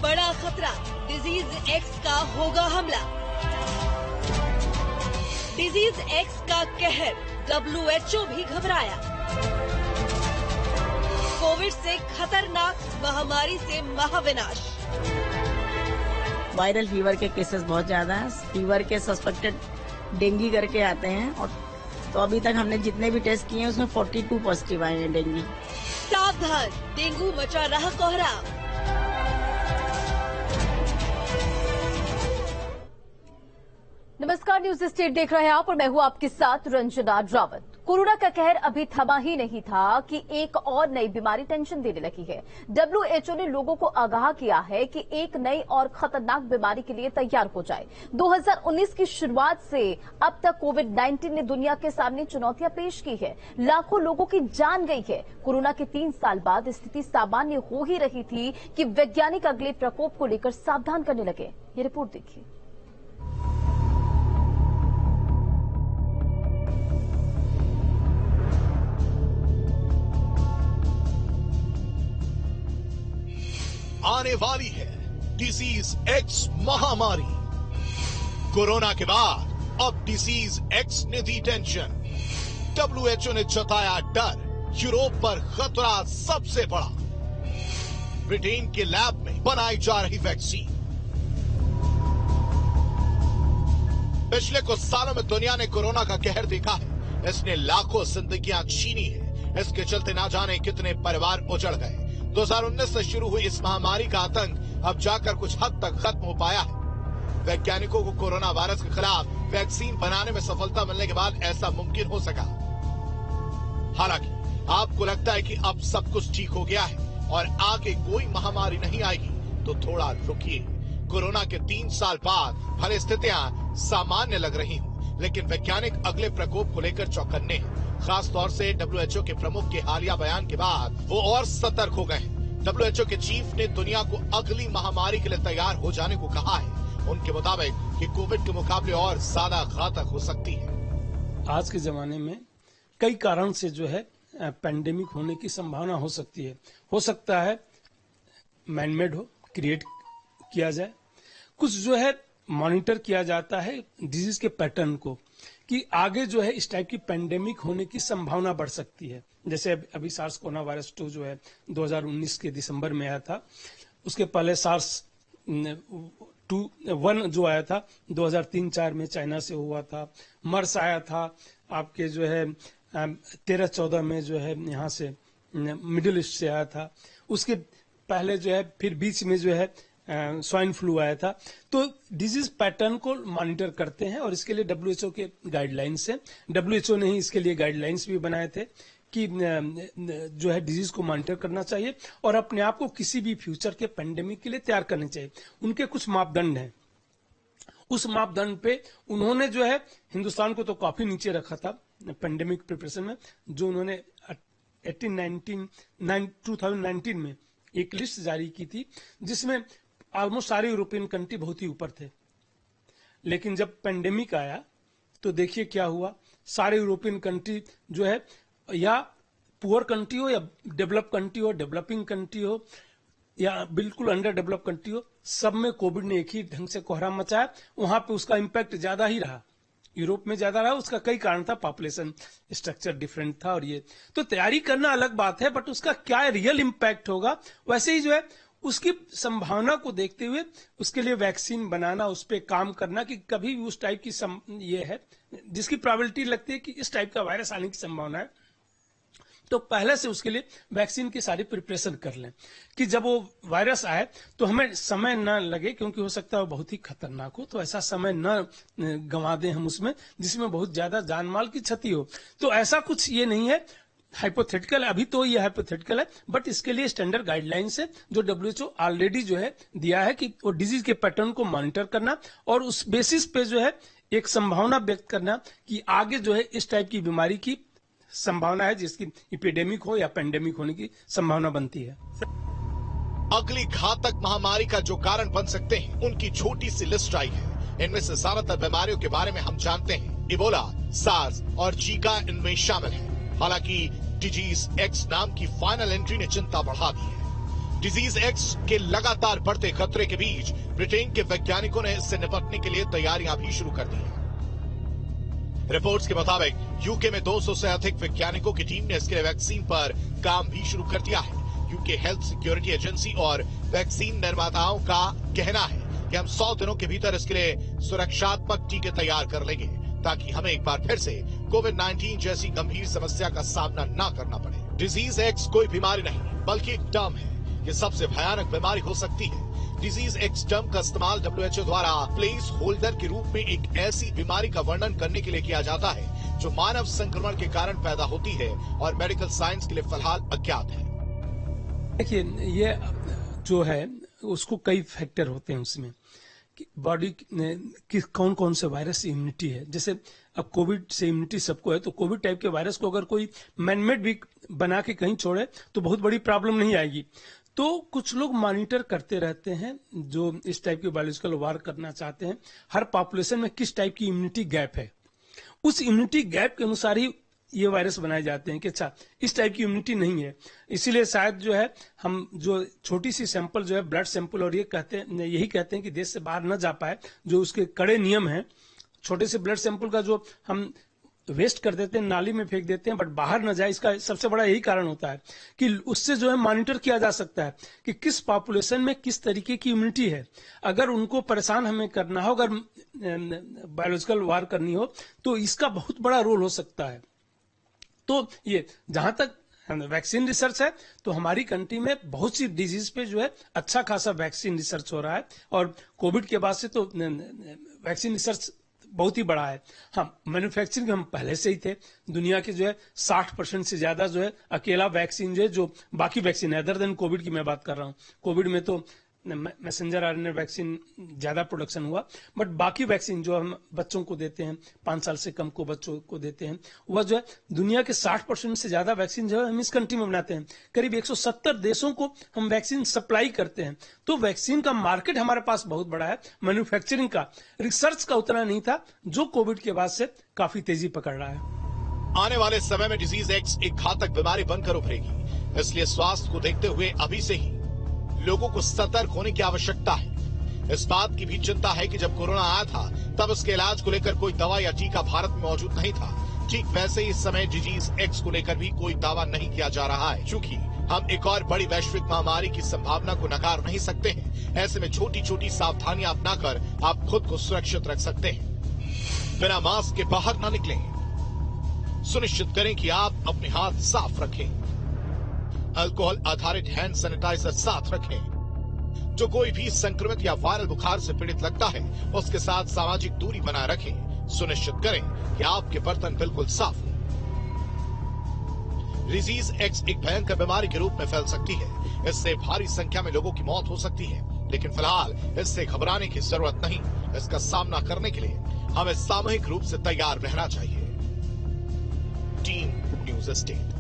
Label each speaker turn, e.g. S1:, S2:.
S1: बड़ा खतरा, disease x का होगा हमला। डिजीज एक्स का कहर, WHO भी घबराया। कोविड से खतरनाक महामारी से महाविनाश।
S2: वायरल फीवर के केसेस बहुत ज्यादा हैं। फीवर के सस्पेक्टेड डेंगू करके आते हैं, और तो अभी तक हमने जितने भी टेस्ट किए हैं उसमें 42 पॉजिटिव आए हैं डेंगू।
S1: सावधान, डेंगू मचा रहा कोहराम।
S3: नमस्कार, न्यूज स्टेट देख रहे हैं आप और मैं हूं आपके साथ रंजना रावत। कोरोना का कहर अभी थमा ही नहीं था कि एक और नई बीमारी टेंशन देने लगी है। WHO ने लोगों को आगाह किया है कि एक नई और खतरनाक बीमारी के लिए तैयार हो जाए। 2019 की शुरुआत से अब तक कोविड-19 ने दुनिया के सामने चुनौतियां पेश की है। लाखों लोगों की जान गई है। कोरोना के 3 साल बाद स्थिति सामान्य हो ही रही थी कि वैज्ञानिक अगले प्रकोप को लेकर सावधान करने लगे। ये रिपोर्ट देखिए।
S4: आने वाली है डिजीज एक्स महामारी। कोरोना के बाद अब डिजीज एक्स ने दी टेंशन। WHO ने जताया डर, यूरोप पर खतरा सबसे बड़ा। ब्रिटेन के लैब में बनाई जा रही वैक्सीन। पिछले कुछ सालों में दुनिया ने कोरोना का कहर देखा है। इसने लाखों जिंदगियां छीनी है। इसके चलते ना जाने कितने परिवार उजड़ गए। 2019 से शुरू हुई इस महामारी का आतंक अब जाकर कुछ हद तक खत्म हो पाया है। वैज्ञानिकों को कोरोना वायरस के खिलाफ वैक्सीन बनाने में सफलता मिलने के बाद ऐसा मुमकिन हो सका। हालांकि आपको लगता है कि अब सब कुछ ठीक हो गया है और आगे कोई महामारी नहीं आएगी, तो थोड़ा रुकिए। कोरोना के 3 साल बाद भले स्थितियां सामान्य लग रही हूं, लेकिन वैज्ञानिक अगले प्रकोप को लेकर चौकन्ने हैं। खास तौर से WHO के प्रमुख के हालिया बयान के बाद वो और सतर्क हो गए। WHO के चीफ ने दुनिया को अगली महामारी के लिए तैयार हो जाने को कहा है। उनके मुताबिक कि कोविड के मुकाबले और ज्यादा घातक हो सकती है।
S5: आज के जमाने में कई कारण से जो है पेंडेमिक होने की संभावना हो सकती है। हो सकता है मैनमेड हो, क्रिएट किया जाए। कुछ जो है मॉनिटर किया जाता है डिजीज के पैटर्न को, कि आगे जो है इस टाइप की पेंडेमिक होने की संभावना बढ़ सकती है। जैसे अभी सार्स कोरोना वायरस 2 जो है 2019 के दिसंबर में आया था। उसके पहले सार्स 1 जो आया था 2003-4 में चाइना से हुआ था। मर्स आया था आपके जो है 13-14 में जो है यहाँ से मिडिल ईस्ट से आया था। उसके पहले जो है फिर बीच में जो है स्वाइन फ्लू आया था। तो डिजीज पैटर्न को मॉनिटर करते हैं और इसके लिए WHO के गाइडलाइंस है। WHO ने ही इसके लिए गाइडलाइंस भी बनाए थे कि जो है डिजीज को मॉनिटर करना चाहिए और अपने आप को किसी भी फ्यूचर के पेंडेमिक के लिए तैयार करना चाहिए। उनके कुछ मापदंड हैं। उस मापदंड पे उन्होंने जो है हिंदुस्तान को तो काफी नीचे रखा था पेंडेमिक प्रिपरेशन में। जो उन्होंने 2019 में एक लिस्ट जारी की थी जिसमें ऑलमोस्ट सारे यूरोपियन कंट्री बहुत ही ऊपर थे। लेकिन जब पेंडेमिक आया तो देखिए क्या हुआ। सारे यूरोपियन कंट्री जो है या पुअर कंट्री हो या डेवलप कंट्री हो, डेवलपिंग कंट्री हो या बिल्कुल अंडर डेवलप कंट्री हो, सब में कोविड ने एक ही ढंग से कोहराम मचाया। वहां पे उसका इम्पैक्ट ज्यादा ही रहा। यूरोप में ज्यादा रहा। उसका कई कारण था, पॉपुलेशन स्ट्रक्चर डिफरेंट था और ये तो तैयारी करना अलग बात है, बट उसका क्या रियल इम्पैक्ट होगा। वैसे ही जो है उसकी संभावना को देखते हुए उसके लिए वैक्सीन बनाना, उस पर काम करना कि कभी भी उस टाइप की ये है जिसकी प्रोबेबिलिटी लगती है कि इस टाइप का वायरस आने की संभावना है, तो पहले से उसके लिए वैक्सीन की सारी प्रिपरेशन कर लें कि जब वो वायरस आए तो हमें समय न लगे, क्योंकि हो सकता है वो बहुत ही खतरनाक हो। तो ऐसा समय न गंवा दें हम उसमें जिसमें बहुत ज्यादा जान माल की क्षति हो। तो ऐसा कुछ ये नहीं है, हाइपोथेटिकल, अभी तो ये हाइपोथेटिकल है, बट इसके लिए स्टैंडर्ड गाइडलाइंस है जो WHO ऑलरेडी जो है दिया है कि वो डिजीज के पैटर्न को मॉनिटर करना और उस बेसिस पे जो है एक संभावना व्यक्त करना कि आगे जो है इस टाइप की बीमारी की संभावना है जिसकी एपिडेमिक हो या पेंडेमिक होने की संभावना बनती है।
S4: अगली घातक महामारी का जो कारण बन सकते हैं उनकी छोटी सी लिस्ट आई है। इनमें से ज्यादातर बीमारियों के बारे में हम जानते हैं। इबोला, सार्स और जीका इनमें शामिल है। हालांकि डिजीज एक्स नाम की फाइनल एंट्री ने चिंता बढ़ा दी है। डिजीज एक्स के लगातार बढ़ते खतरे के बीच ब्रिटेन के वैज्ञानिकों ने इससे निपटने के लिए तैयारियां भी शुरू कर दी हैं। रिपोर्ट्स के मुताबिक यूके में 200 से अधिक वैज्ञानिकों की टीम ने इसके लिए वैक्सीन पर काम भी शुरू कर दिया है। यूके हेल्थ सिक्योरिटी एजेंसी और वैक्सीन निर्माताओं का कहना है कि हम 100 दिनों के भीतर इसके लिए सुरक्षात्मक टीके तैयार कर लेंगे, ताकि हमें एक बार फिर से कोविड-19 जैसी गंभीर समस्या का सामना न करना पड़े। डिजीज एक्स कोई बीमारी नहीं, बल्कि एक टर्म है। ये सबसे भयानक बीमारी हो सकती है। डिजीज एक्स टर्म का इस्तेमाल WHO द्वारा प्लेस होल्डर के रूप में एक ऐसी बीमारी का वर्णन करने के लिए किया जाता है जो मानव संक्रमण के कारण पैदा होती है और मेडिकल साइंस के लिए फिलहाल अज्ञात है।
S5: देखिए, ये जो है उसको कई फैक्टर होते हैं उसमें कि बॉडी की कौन कौन से वायरस से इम्यूनिटी है। जैसे अब कोविड से इम्यूनिटी सबको है, तो कोविड टाइप के वायरस को अगर कोई मैनमेड भी बना के कहीं छोड़े तो बहुत बड़ी प्रॉब्लम नहीं आएगी। तो कुछ लोग मॉनिटर करते रहते हैं जो इस टाइप के बायोलॉजिकल वार करना चाहते हैं, हर पॉपुलेशन में किस टाइप की इम्यूनिटी गैप है, उस इम्यूनिटी गैप के अनुसार ही ये वायरस बनाए जाते हैं कि अच्छा इस टाइप की इम्यूनिटी नहीं है। इसीलिए शायद जो है हम जो छोटी सी सैंपल जो है ब्लड सैंपल, और यही कहते हैं कि देश से बाहर न जा पाए, जो उसके कड़े नियम हैं। छोटे से ब्लड सैंपल का जो हम वेस्ट कर देते हैं, नाली में फेंक देते हैं, बट बाहर न जाए, इसका सबसे बड़ा यही कारण होता है कि उससे जो है मॉनिटर किया जा सकता है कि किस पॉपुलेशन में किस तरीके की इम्यूनिटी है। अगर उनको परेशान हमें करना हो, अगर बायोलॉजिकल वार करनी हो, तो इसका बहुत बड़ा रोल हो सकता है। तो ये जहां तक वैक्सीन रिसर्च है, तो हमारी कंट्री में बहुत सी डिजीज पे जो है अच्छा खासा वैक्सीन रिसर्च हो रहा है, और कोविड के बाद से तो वैक्सीन रिसर्च बहुत ही बड़ा है। हाँ, मैन्युफैक्चरिंग हम पहले से ही थे। दुनिया के जो है 60% से ज्यादा जो है अकेला वैक्सीन जो है, जो बाकी वैक्सीन है अदर देन कोविड की मैं बात कर रहा हूँ। कोविड में तो मैसेंजर आरएनए वैक्सीन ज्यादा प्रोडक्शन हुआ, बट बाकी वैक्सीन जो हम बच्चों को देते हैं, 5 साल से कम को बच्चों को देते हैं, वह जो है दुनिया के 60% से ज्यादा वैक्सीन जो है हम इस कंट्री में बनाते हैं। करीब 170 देशों को हम वैक्सीन सप्लाई करते हैं। तो वैक्सीन का मार्केट हमारे पास बहुत बड़ा है। मैन्युफैक्चरिंग का, रिसर्च का उतना नहीं था, जो कोविड के बाद से काफी तेजी पकड़ रहा है।
S4: आने वाले समय में डिजीज एक्स एक घातक बीमारी बनकर उभरेगी, इसलिए स्वास्थ्य को देखते हुए अभी से ही लोगों को सतर्क होने की आवश्यकता है। इस बात की भी चिंता है कि जब कोरोना आया था तब इसके इलाज को लेकर कोई दवा या टीका भारत में मौजूद नहीं था। ठीक वैसे ही इस समय डिजीज एक्स को लेकर भी कोई दावा नहीं किया जा रहा है। चूंकि हम एक और बड़ी वैश्विक महामारी की संभावना को नकार नहीं सकते हैं, ऐसे में छोटी छोटी सावधानियां अपनाकर आप खुद को सुरक्षित रख सकते हैं। बिना मास्क के बाहर न निकलें। सुनिश्चित करें कि आप अपने हाथ साफ रखें। अल्कोहल आधारित हैंड सैनिटाइजर साथ रखें। जो कोई भी संक्रमित या वायरल बुखार से पीड़ित लगता है, उसके साथ सामाजिक दूरी बनाए रखें। सुनिश्चित करें कि आपके बर्तन बिल्कुल साफ हों। डिजीज एक्स एक भयंकर बीमारी के रूप में फैल सकती है। इससे भारी संख्या में लोगों की मौत हो सकती है, लेकिन फिलहाल इससे घबराने की जरूरत नहीं। इसका सामना करने के लिए हमें सामूहिक रूप से तैयार रहना चाहिए। Team news state.